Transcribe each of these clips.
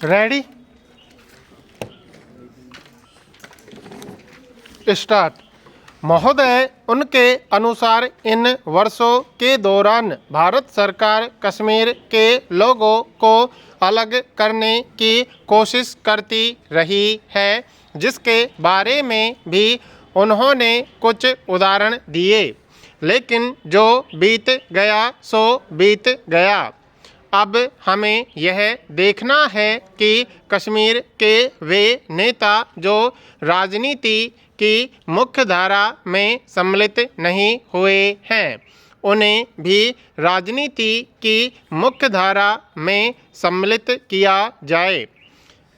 Ready start. महोदय, उनके अनुसार इन वर्षों के दौरान भारत सरकार कश्मीर के लोगों को अलग करने की कोशिश करती रही है, जिसके बारे में भी उन्होंने कुछ उदाहरण दिए। लेकिन जो बीत गया सो बीत गया। अब हमें यह देखना है कि कश्मीर के वे नेता जो राजनीति की मुख्य धारा में सम्मिलित नहीं हुए हैं, उन्हें भी राजनीति की मुख्य धारा में सम्मिलित किया जाए।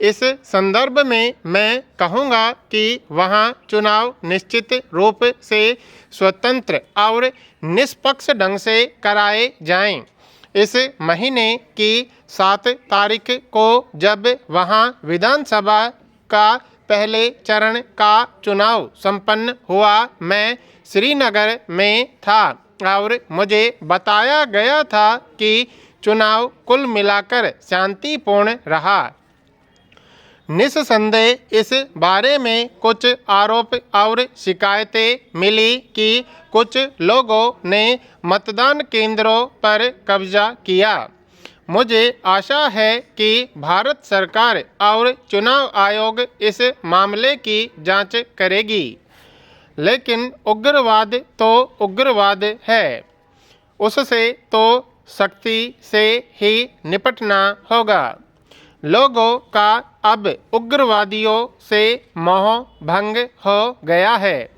इस संदर्भ में मैं कहूँगा कि वहाँ चुनाव निश्चित रूप से स्वतंत्र और निष्पक्ष ढंग से कराए जाएं। इस महीने की 7 तारीख को जब वहाँ विधानसभा का पहले चरण का चुनाव संपन्न हुआ, मैं श्रीनगर में था और मुझे बताया गया था कि चुनाव कुल मिलाकर शांतिपूर्ण रहा। निस्संदेह इस बारे में कुछ आरोप और शिकायतें मिली कि कुछ लोगों ने मतदान केंद्रों पर कब्जा किया। मुझे आशा है कि भारत सरकार और चुनाव आयोग इस मामले की जांच करेगी। लेकिन उग्रवाद तो उग्रवाद है, उससे तो सख्ती से ही निपटना होगा। लोगों का अब उग्रवादियों से मोह भंग हो गया है।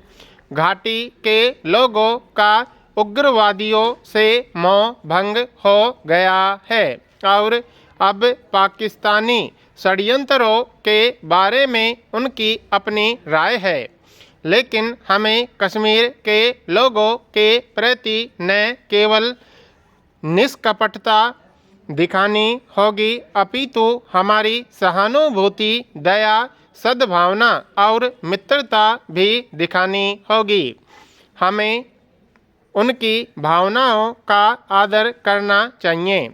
घाटी के लोगों का उग्रवादियों से मोह भंग हो गया है और अब पाकिस्तानी षड्यंत्रों के बारे में उनकी अपनी राय है। लेकिन हमें कश्मीर के लोगों के प्रति न केवल निष्कपटता दिखानी होगी, अपितु हमारी सहानुभूति, दया, सद्भावना और मित्रता भी दिखानी होगी। हमें उनकी भावनाओं का आदर करना चाहिए।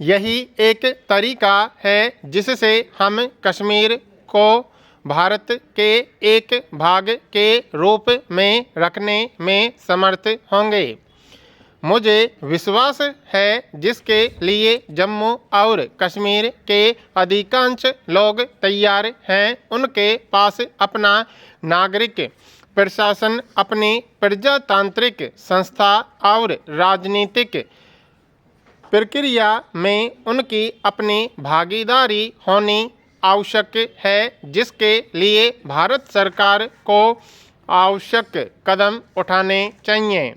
यही एक तरीका है जिससे हम कश्मीर को भारत के एक भाग के रूप में रखने में समर्थ होंगे। मुझे विश्वास है जिसके लिए जम्मू और कश्मीर के अधिकांश लोग तैयार हैं। उनके पास अपना नागरिक प्रशासन, अपनी प्रजातांत्रिक संस्था और राजनीतिक प्रक्रिया में उनकी अपनी भागीदारी होनी आवश्यक है, जिसके लिए भारत सरकार को आवश्यक कदम उठाने चाहिए।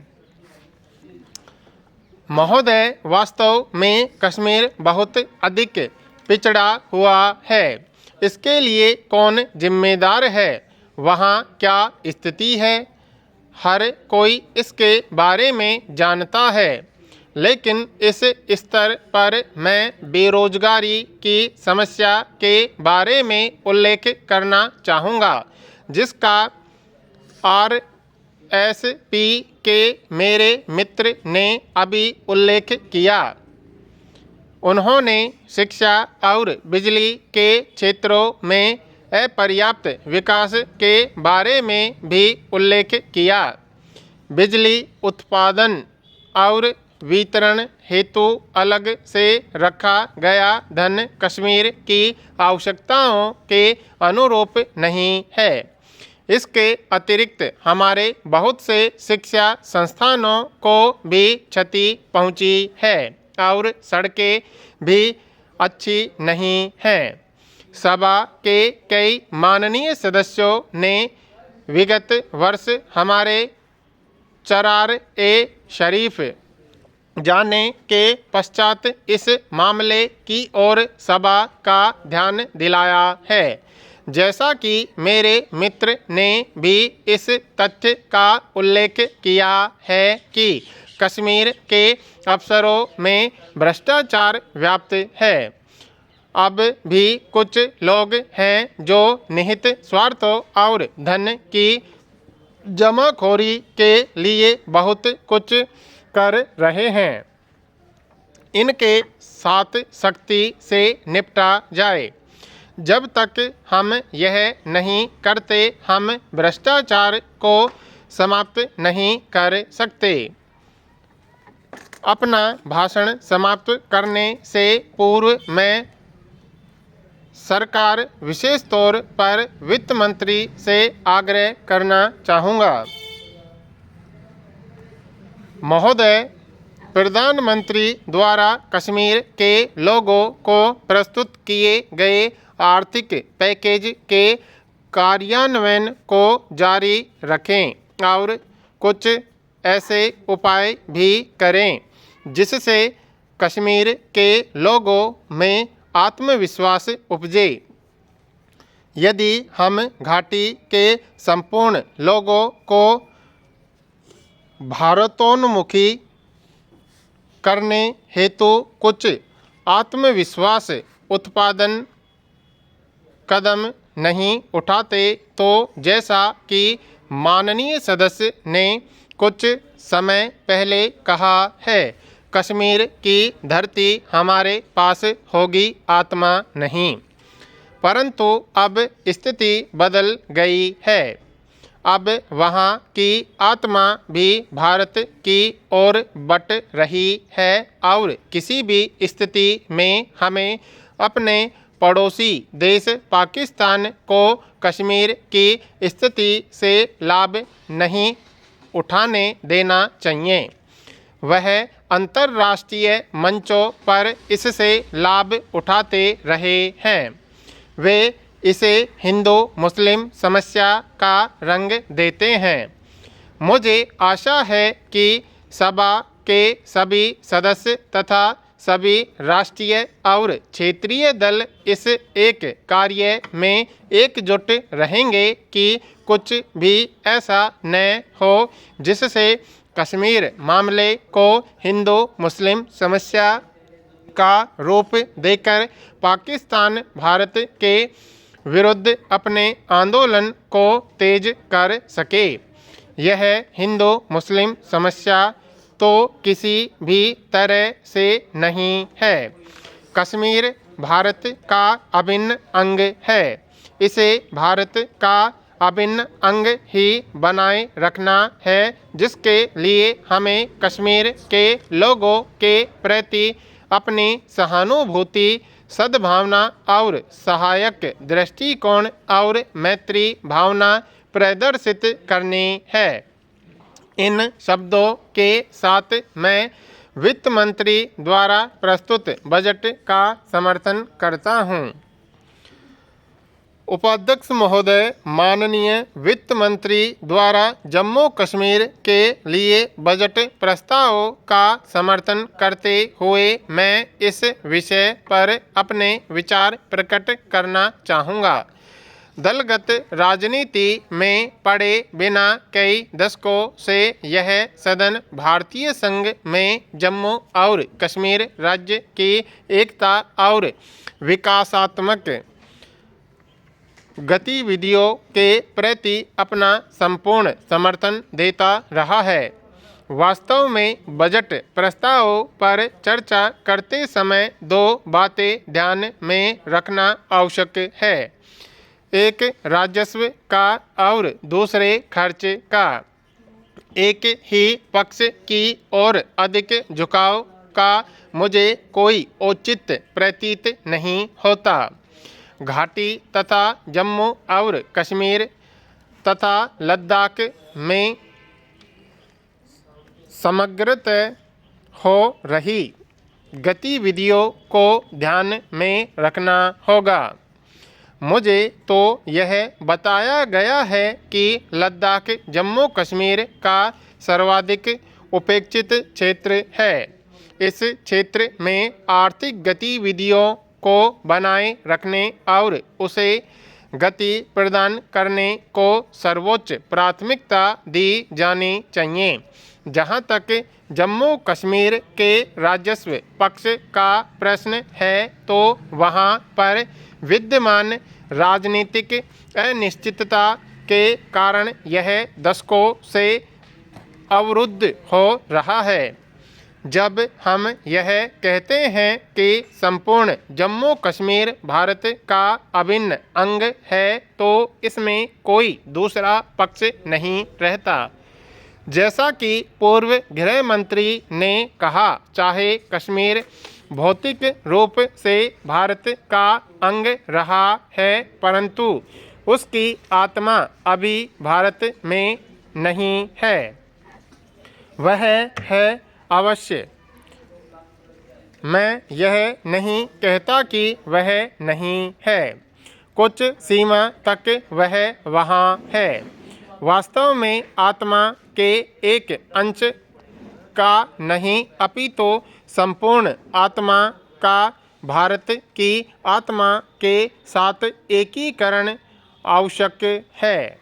महोदय, वास्तव में कश्मीर बहुत अधिक पिछड़ा हुआ है। इसके लिए कौन जिम्मेदार है? वहाँ क्या स्थिति है? हर कोई इसके बारे में जानता है। लेकिन इस स्तर पर मैं बेरोजगारी की समस्या के बारे में उल्लेख करना चाहूँगा, जिसका RSP के मेरे मित्र ने अभी उल्लेख किया। उन्होंने शिक्षा और बिजली के क्षेत्रों में अपर्याप्त विकास के बारे में भी उल्लेख किया। बिजली उत्पादन और वितरण हेतु अलग से रखा गया धन कश्मीर की आवश्यकताओं के अनुरूप नहीं है। इसके अतिरिक्त हमारे बहुत से शिक्षा संस्थानों को भी क्षति पहुंची है और सड़कें भी अच्छी नहीं हैं। सभा के कई माननीय सदस्यों ने विगत वर्ष हमारे चरार-ए-शरीफ जाने के पश्चात इस मामले की ओर सभा का ध्यान दिलाया है। जैसा कि मेरे मित्र ने भी इस तथ्य का उल्लेख किया है कि कश्मीर के अफसरों में भ्रष्टाचार व्याप्त है। अब भी कुछ लोग हैं जो निहित स्वार्थों और धन की जमाखोरी के लिए बहुत कुछ कर रहे हैं। इनके साथ सख्ती से निपटा जाए। जब तक हम यह नहीं करते, हम भ्रष्टाचार को समाप्त नहीं कर सकते। अपना भाषण समाप्त करने से पूर्व मैं सरकार, विशेष तौर पर वित्त मंत्री से आग्रह करना चाहूँगा। महोदय, प्रधानमंत्री द्वारा कश्मीर के लोगों को प्रस्तुत किए गए आर्थिक पैकेज के कार्यान्वयन को जारी रखें और कुछ ऐसे उपाय भी करें जिससे कश्मीर के लोगों में आत्मविश्वास उपजे। यदि हम घाटी के संपूर्ण लोगों को भारतोन्मुखी करने हेतु कुछ आत्मविश्वास उत्पादन कदम नहीं उठाते, तो जैसा कि माननीय सदस्य ने कुछ समय पहले कहा है, कश्मीर की धरती हमारे पास होगी, आत्मा नहीं। परंतु अब स्थिति बदल गई है। अब वहाँ की आत्मा भी भारत की ओर बट रही है और किसी भी स्थिति में हमें अपने पड़ोसी देश पाकिस्तान को कश्मीर की स्थिति से लाभ नहीं उठाने देना चाहिए। वह अंतर्राष्ट्रीय मंचों पर इससे लाभ उठाते रहे हैं। वे इसे हिंदू मुस्लिम समस्या का रंग देते हैं। मुझे आशा है कि सभा के सभी सदस्य तथा सभी राष्ट्रीय और क्षेत्रीय दल इस एक कार्य में एकजुट रहेंगे कि कुछ भी ऐसा न हो जिससे कश्मीर मामले को हिंदू मुस्लिम समस्या का रूप देकर पाकिस्तान भारत के विरुद्ध अपने आंदोलन को तेज कर सके। यह हिंदू मुस्लिम समस्या तो किसी भी तरह से नहीं है। कश्मीर भारत का अभिन्न अंग है। इसे भारत का अभिन्न अंग ही बनाए रखना है, जिसके लिए हमें कश्मीर के लोगों के प्रति अपनी सहानुभूति, सद्भावना और सहायक दृष्टिकोण और मैत्री भावना प्रदर्शित करनी है। इन शब्दों के साथ मैं वित्त मंत्री द्वारा प्रस्तुत बजट का समर्थन करता हूं। उपाध्यक्ष महोदय, माननीय वित्त मंत्री द्वारा जम्मू कश्मीर के लिए बजट प्रस्ताव का समर्थन करते हुए मैं इस विषय पर अपने विचार प्रकट करना चाहूँगा। दलगत राजनीति में पड़े बिना कई दशकों से यह सदन भारतीय संघ में जम्मू और कश्मीर राज्य की एकता और विकासात्मक गतिविधियों के प्रति अपना संपूर्ण समर्थन देता रहा है। वास्तव में बजट प्रस्ताव पर चर्चा करते समय दो बातें ध्यान में रखना आवश्यक है, एक राजस्व का और दूसरे खर्च का। एक ही पक्ष की ओर अधिक झुकाव का मुझे कोई औचित्य प्रतीत नहीं होता। घाटी तथा जम्मू और कश्मीर तथा लद्दाख में समग्रतः हो रही गतिविधियों को ध्यान में रखना होगा। मुझे तो यह बताया गया है कि लद्दाख जम्मू कश्मीर का सर्वाधिक उपेक्षित क्षेत्र है। इस क्षेत्र में आर्थिक गतिविधियों को बनाए रखने और उसे गति प्रदान करने को सर्वोच्च प्राथमिकता दी जानी चाहिए। जहाँ तक जम्मू कश्मीर के राजस्व पक्ष का प्रश्न है, तो वहाँ पर विद्यमान राजनीतिक अनिश्चितता के कारण यह दशकों से अवरुद्ध हो रहा है। जब हम यह कहते हैं कि संपूर्ण जम्मू कश्मीर भारत का अभिन्न अंग है तो इसमें कोई दूसरा पक्ष नहीं रहता। जैसा कि पूर्व गृह मंत्री ने कहा, चाहे कश्मीर भौतिक रूप से भारत का अंग रहा है परंतु उसकी आत्मा अभी भारत में नहीं है। वह है अवश्य। मैं यह नहीं कहता कि वह नहीं है, कुछ सीमा तक वह वहाँ है। वास्तव में आत्मा के एक अंश का नहीं अपितु संपूर्ण आत्मा का भारत की आत्मा के साथ एकीकरण आवश्यक है।